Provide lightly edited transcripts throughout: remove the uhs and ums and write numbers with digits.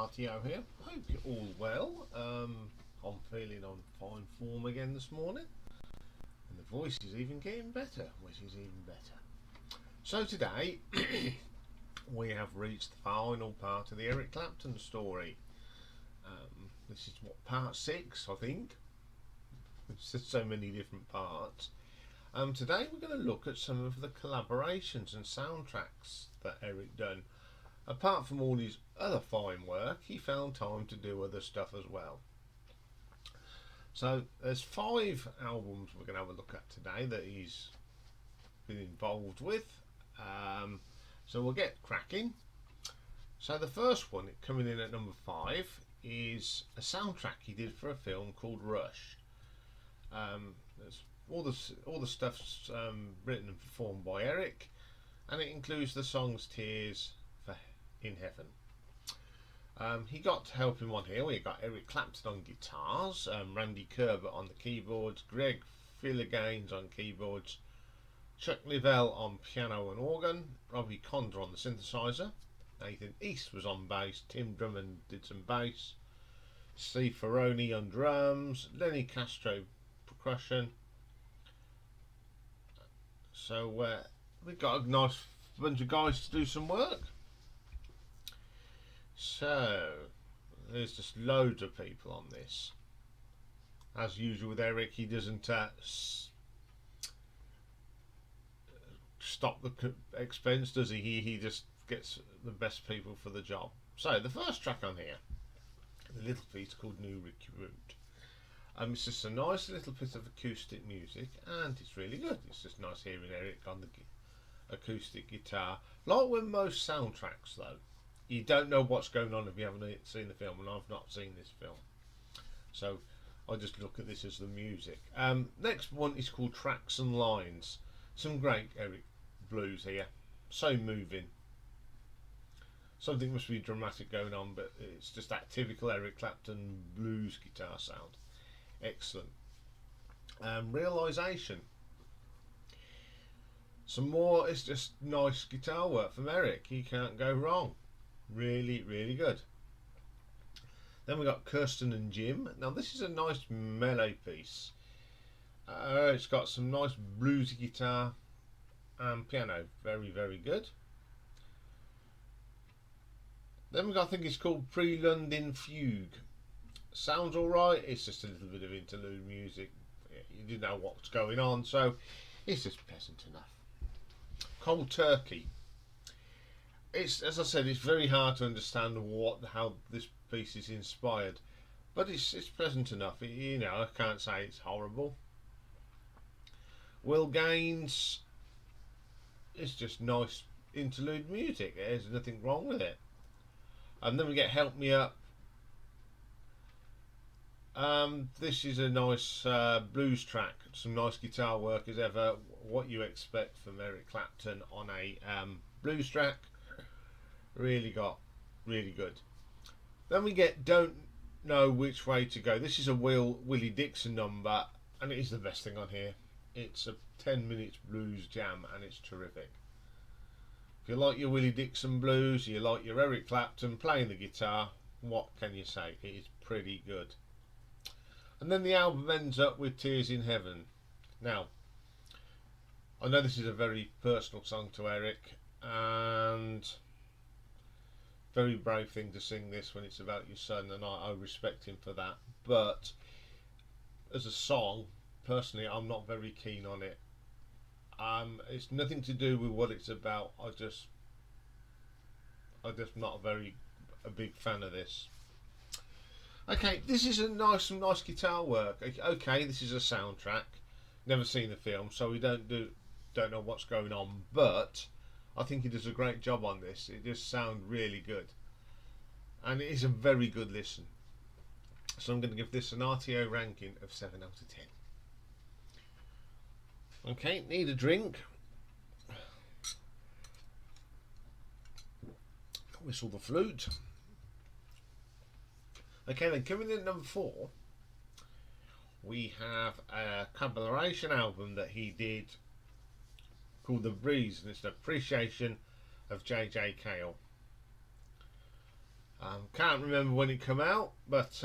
RTO here. Hope you're all well. I'm feeling on fine form again this morning, and the voice is even getting better, which is even better. So today we have reached the final part of the Eric Clapton story. This is what, part 6, I think. It's just so many different parts. Today we're going to look at some of the collaborations and soundtracks that Eric done. Apart from all his other fine work, he found time to do other stuff as well. So there's 5 albums we're going to have a look at today that he's been involved with. So we'll get cracking. So the first one, coming in at number 5, is a soundtrack he did for a film called Rush. There's all the stuff's written and performed by Eric, and it includes the songs Tears for in Heaven. He got help in one here. We got Eric Clapton on guitars, Randy Kerber on the keyboards, Greg Philagaines on keyboards, Chuck Leavell on piano and organ, Robbie Condor on the synthesizer, Nathan East was on bass, Tim Drummond did some bass, Steve Ferroni on drums, Lenny Castro percussion. So we've got a nice bunch of guys to do some work. So there's just loads of people on this. As usual with Eric, he doesn't stop the expense, does he? He just gets the best people for the job. So the first track on here, the little piece called New Recruit. It's just a nice little bit of acoustic music, and it's really good. It's just nice hearing Eric on the acoustic guitar. Like with most soundtracks, though, you don't know what's going on if you haven't seen the film, and I've not seen this film, so I just look at this as the music. Next one is called Tracks and Lines. Some great Eric blues here, so moving. Something must be dramatic going on, but it's just that typical Eric Clapton blues guitar sound. Excellent. Realisation. Some more. It's just nice guitar work from Eric. He can't go wrong. Really, really good. Then we got Kirsten and Jim. Now this is a nice melee piece. It's got some nice bluesy guitar and piano. Very, very good. Then we got, I think it's called Pre-London Fugue. Sounds alright. It's just a little bit of interlude music. You didn't know what's going on, so it's just pleasant enough. Cold Turkey. It's, as I said, it's very hard to understand how this piece is inspired, but it's pleasant enough. You know, I can't say it's horrible. Will Gaines. It's just nice interlude music. There's nothing wrong with it. And then we get Help Me Up. This is a nice blues track. Some nice guitar work as ever. What you expect from Eric Clapton on a blues track. Really good. Then we get Don't Know Which Way to Go. This is a Willie Dixon number, and it is the best thing on here. It's a 10 minutes blues jam, and it's terrific. If you like your Willie Dixon blues, you like your Eric Clapton playing the guitar, what can you say? It is pretty good. And then the album ends up with Tears in Heaven. Now, I know this is a very personal song to Eric, and very brave thing to sing this when it's about your son, and I respect him for that. But as a song, personally, I'm not very keen on it. It's nothing to do with what it's about. I'm just not a big fan of this. Okay, this is some nice guitar work. Okay, this is a soundtrack. Never seen the film, so we don't know what's going on. But I think he does a great job on this. It just sounds really good, and it is a very good listen. So I'm going to give this an RTO ranking of 7 out of 10. Okay, need a drink. Whistle the flute. Okay, then coming in at number 4, we have a collaboration album that he did called The Breeze, and it's an appreciation of J.J. Cale. Can't remember when it came out, but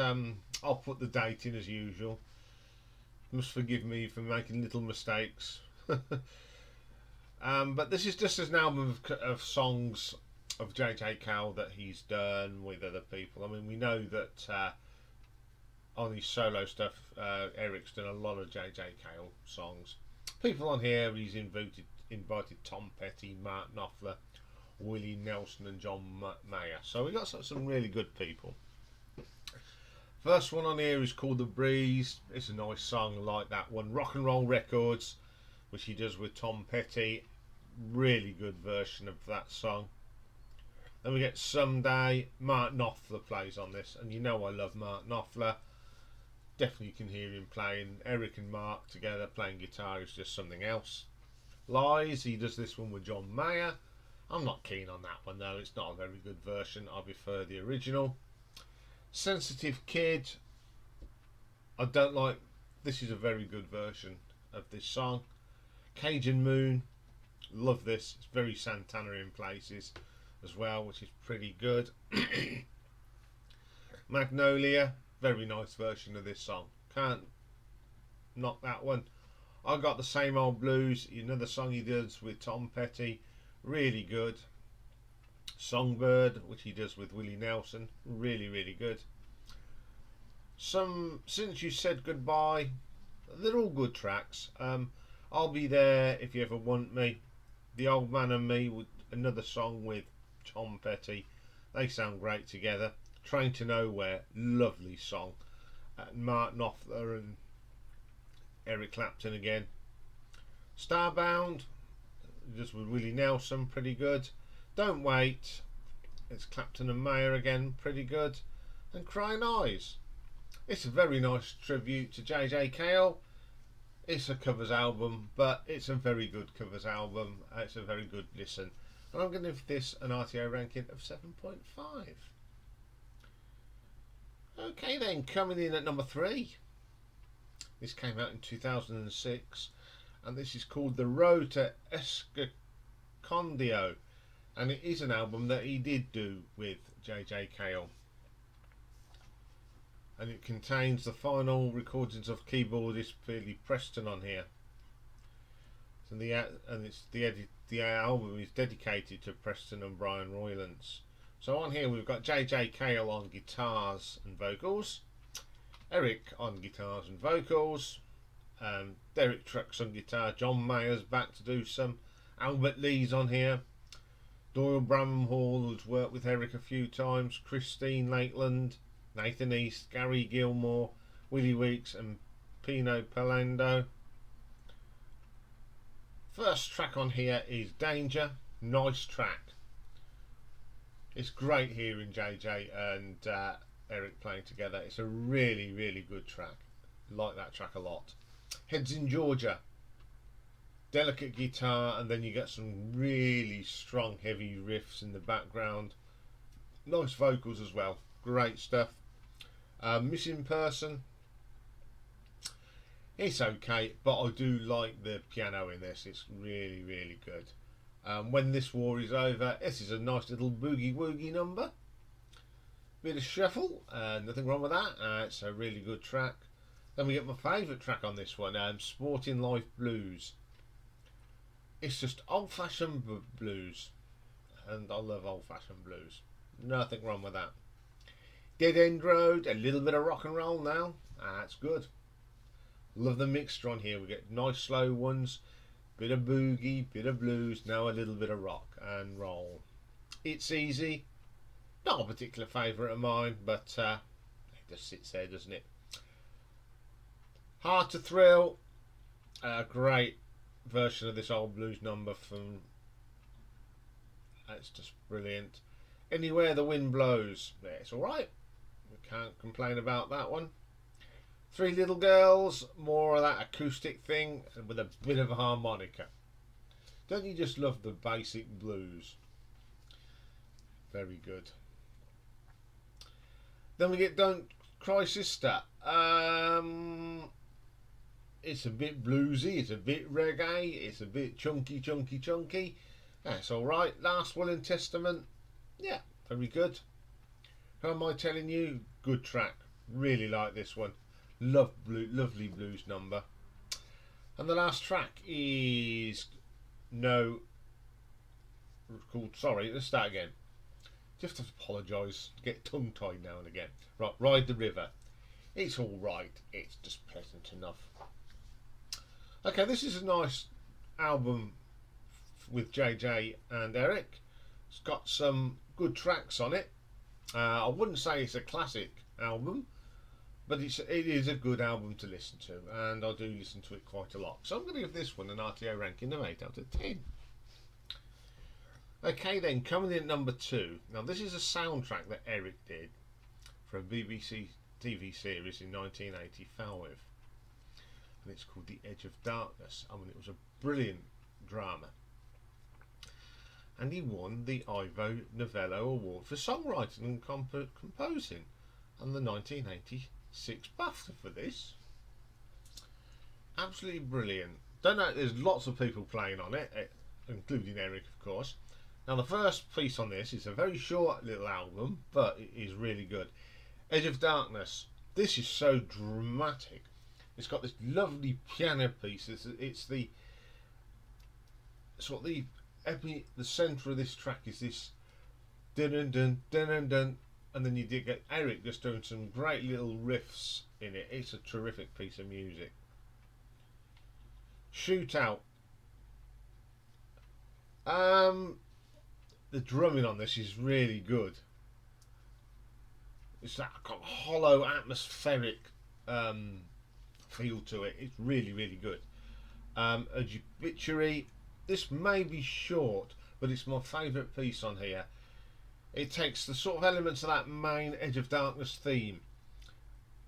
I'll put the date in as usual. Must forgive me for making little mistakes. But this is just an album of songs of J.J. Cale that he's done with other people. I mean, we know that on his solo stuff, Eric's done a lot of J.J. Cale songs. People on here, he's invited Tom Petty, Mark Knopfler, Willie Nelson and John Mayer. So we got some really good people. First one on here is called The Breeze. It's a nice song, I like that one. Rock and Roll Records, which he does with Tom Petty. Really good version of that song. Then we get Someday. Mark Knopfler plays on this, and you know I love Mark Knopfler. Definitely can hear him playing. Eric and Mark together playing guitar is just something else. Lies, he does this one with John Mayer. I'm not keen on that one though, it's not a very good version. I prefer the original. Sensitive Kid, I don't like. This is a very good version of this song. Cajun Moon, love this. It's very Santana in places as well, which is pretty good. Magnolia, very nice version of this song. Can't knock that one. I Got the Same Old Blues, another song he does with Tom Petty, really good. Songbird, which he does with Willie Nelson, really, really good. Since You Said Goodbye, they're all good tracks. I'll Be There If You Ever Want Me. The Old Man and Me, with another song with Tom Petty, they sound great together. Train to Nowhere, lovely song. Mark Knopfler and Eric Clapton again. Starbound, just with Willie Nelson, pretty good. Don't Wait, it's Clapton and Mayer again, pretty good. And Crying Eyes, it's a very nice tribute to J.J. Cale. It's a covers album, but it's a very good covers album. It's a very good listen. And I'm going to give this an RTO ranking of 7.5. Okay then, coming in at number 3. This came out in 2006, and this is called The Road to Escondido, and it is an album that he did do with J.J. Cale, and it contains the final recordings of keyboardist Billy Preston on here. So the album is dedicated to Preston and Brian Roylance. So on here we've got J.J. Cale on guitars and vocals, Eric on guitars and vocals, Derek Trucks on guitar, John Mayer's back to do some, Albert Lee's on here, Doyle Bramhall has worked with Eric a few times, Christine Lakeland, Nathan East, Gary Gilmore, Willie Weeks and Pino Palando. First track on here is Danger, nice track. It's great hearing JJ and Eric playing together. It's a really, really good track. Like that track a lot. Heads in Georgia, delicate guitar, and then you get some really strong heavy riffs in the background. Nice vocals as well, great stuff. Missing Person, it's okay, but I do like the piano in this. It's really, really good. When This War Is Over, this is a nice little boogie woogie number. Bit of shuffle, nothing wrong with that. It's a really good track. Then we get my favourite track on this one, Sporting Life Blues. It's just old-fashioned blues, and I love old-fashioned blues. Nothing wrong with that. Dead End Road, a little bit of rock and roll now. That's good. Love the mixture on here. We get nice slow ones, bit of boogie, bit of blues, now a little bit of rock and roll. It's Easy, not a particular favourite of mine, but it just sits there, doesn't it? Hard to Thrill, a great version of this old blues number from. It's just brilliant. Anywhere the Wind Blows, yeah, it's alright. We can't complain about that one. Three Little Girls, more of that acoustic thing with a bit of a harmonica. Don't you just love the basic blues? Very good. Then we get Don't Cry Sister. It's a bit bluesy, it's a bit reggae, it's a bit chunky. That's alright. Last Will and Testament, yeah, very good. Who am I telling you? Good track. Really like this one. Lovely blues number. And the last track is sorry, let's start again. Just have to apologise. Get tongue tied now and again. Right, Ride the River. It's alright. It's just pleasant enough. Okay, this is a nice album with JJ and Eric. It's got some good tracks on it. I wouldn't say it's a classic album, but it is a good album to listen to, and I do listen to it quite a lot. So I'm going to give this one an RTO ranking of 8 out of 10. Okay then, coming in at number 2. Now this is a soundtrack that Eric did for a BBC TV series in 1985, and it's called The Edge of Darkness. I mean, it was a brilliant drama, and he won the Ivo Novello Award for songwriting and composing and the 1986 BAFTA for this. Absolutely brilliant. Don't know, there's lots of people playing on it, including Eric, of course. Now the first piece on this is a very short little album, but it is really good. Edge of Darkness. This is so dramatic. It's got this lovely piano piece. It's the sort of the centre of this track is this dun dun dun dun dun dun, and then you did get Eric just doing some great little riffs in it. It's a terrific piece of music. Shootout. The drumming on this is really good. It's that kind of hollow, atmospheric feel to it. It's really good. Obituary. This may be short, but it's my favourite piece on here. It takes the sort of elements of that main Edge of Darkness theme,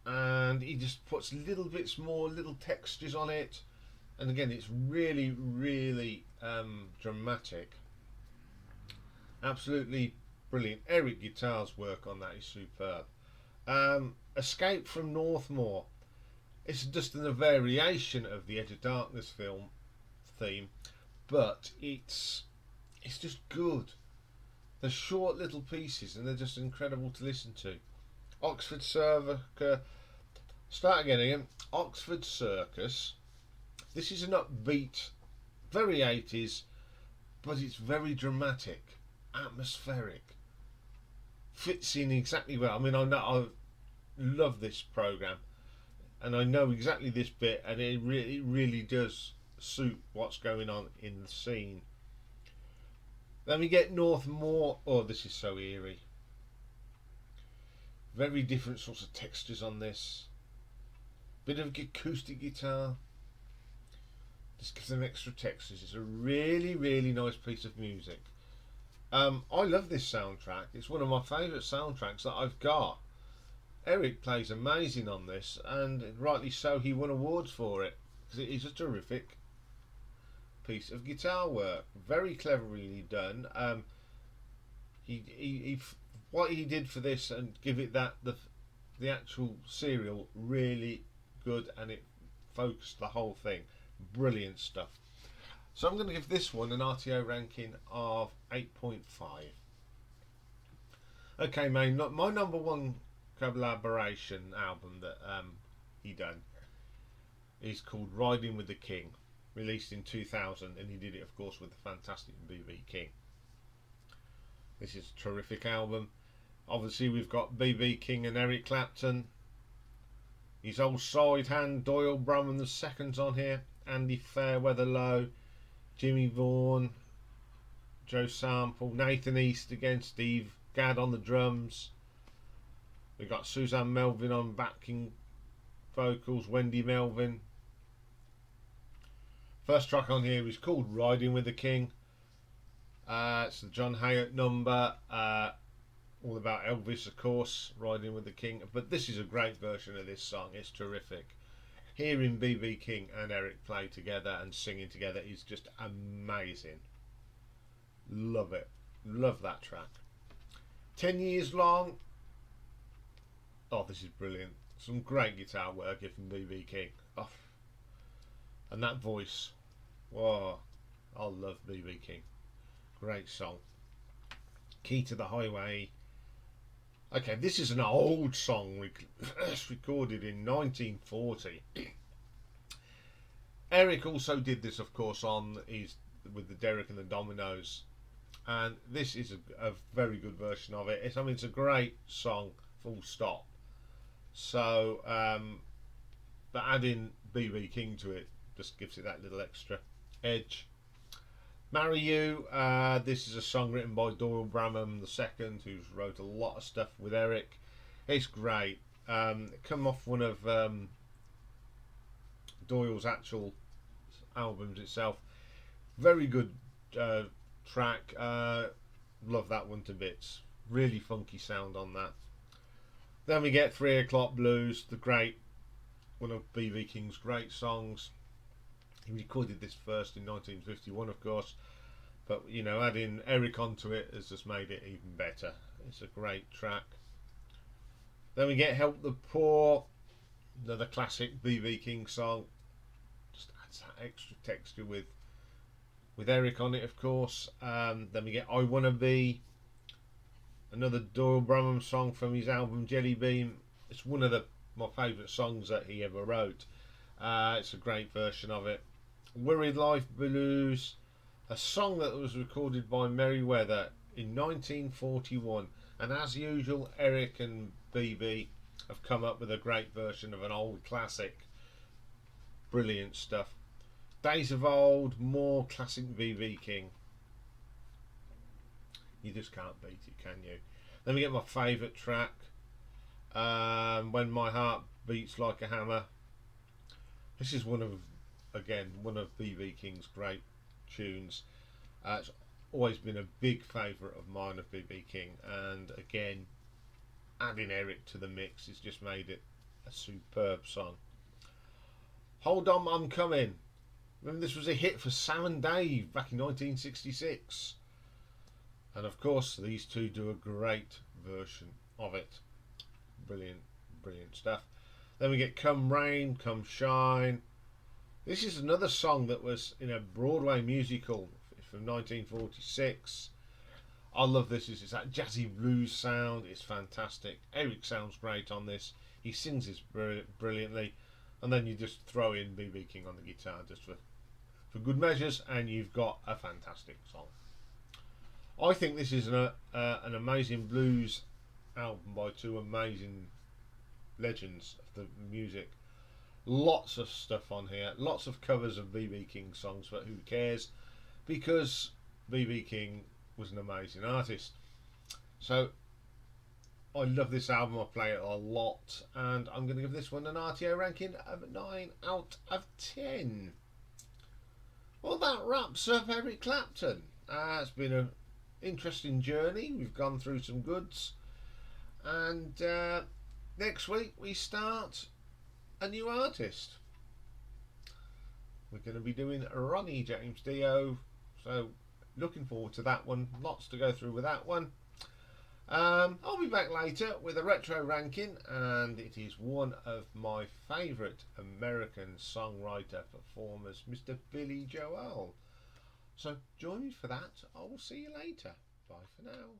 and he just puts little bits more, little textures on it, and again, it's really dramatic. Absolutely brilliant. Eric Guitar's work on that is superb. Escape from Northmore. It's just a variation of the Edge of Darkness film theme, but it's just good. They're short little pieces and they're just incredible to listen to. Oxford Circus. Start again, Iain. Oxford Circus. This is an upbeat, very 80s, but it's very dramatic, atmospheric. Fits in exactly well. I mean, I love this programme, and I know exactly this bit, and it really does suit what's going on in the scene. Then we get Northmore. Oh, this is so eerie. Very different sorts of textures on this. Bit of acoustic guitar. Just gives them extra textures. It's a really nice piece of music. I love this soundtrack. It's one of my favourite soundtracks that I've got. Eric plays amazing on this, and rightly so. He won awards for it because it is a terrific piece of guitar work. Very cleverly done. What he did for this and give it that the actual serial really good, and it focused the whole thing. Brilliant stuff. So I'm going to give this one an RTO ranking of 8.5. Okay, mate, my number one collaboration album that he done is called Riding with the King, released in 2000, and he did it, of course, with the fantastic B.B. King. This is a terrific album. Obviously, we've got B.B. King and Eric Clapton. His old side hand, Doyle Brumman II's on here. Andy Fairweather Lowe, Jimmy Vaughan, Joe Sample, Nathan East again, Steve Gadd on the drums. We've got Suzanne Melvin on backing vocals, Wendy Melvin. First track on here is called Riding with the King. It's the John Hayat number, all about Elvis, of course, Riding with the King. But this is a great version of this song. It's terrific. Hearing B.B. King and Eric play together and singing together is just amazing. Love it. Love that track. 10 Years Long. Oh, this is brilliant. Some great guitar work here from B.B. King. Oh. And that voice. Whoa. I love B.B. King. Great song. Key to the Highway. Okay, this is an old song recorded in 1940. Eric also did this, of course, on his with the Derek and the Dominoes, and this is a very good version of it. It's a great song, full stop. So, but adding BB King to it just gives it that little extra edge. Marry You. This is a song written by Doyle Bramham II, who's wrote a lot of stuff with Eric. It's great. It come off one of Doyle's actual albums itself. Very good track. Love that one to bits. Really funky sound on that. Then we get 3 O'Clock Blues, one of BB King's great songs. He recorded this first in 1951, of course, but adding Eric onto it has just made it even better. It's a great track. Then we get Help the Poor, another classic BB King song. Just adds that extra texture with Eric on it, of course. Then we get I Wanna Be, another Doyle Bramham song from his album Jelly Bean. It's one of my favourite songs that he ever wrote. It's a great version of it. Worried Life Blues, a song that was recorded by Merriweather in 1941, and as usual Eric and BB have come up with a great version of an old classic. Brilliant stuff. Days of Old, more classic BB King. You just can't beat it, can you? Then we get my favourite track, When My Heart Beats Like a Hammer. This is one of BB King's great tunes. It's always been a big favourite of mine of BB King, and again, adding Eric to the mix has just made it a superb song. Hold On I'm Coming. Remember, this was a hit for Sam and Dave back in 1966, and of course these two do a great version of it. Brilliant stuff. Then we get Come Rain, Come Shine. This is another song that was in a Broadway musical from 1946. I love this. It's that jazzy blues sound. It's fantastic. Eric sounds great on this. He sings this brilliantly. And then you just throw in BB King on the guitar just for good measures, and you've got a fantastic song. I think this is an amazing blues album by two amazing legends of the music. Lots of stuff on here, lots of covers of BB King songs, but who cares, because BB King was an amazing artist. So I love this album, I play it a lot, and I'm going to give this one an RTO ranking of 9 out of 10. Well, that wraps up Eric Clapton. It's been an interesting journey. We've gone through some goods, and next week we start a new artist. We're going to be doing Ronnie James Dio, so looking forward to that one. Lots to go through with that one. I'll be back later with a retro ranking, and it is one of my favourite American songwriter performers, Mr. Billy Joel. So join me for that. I will see you later. Bye for now.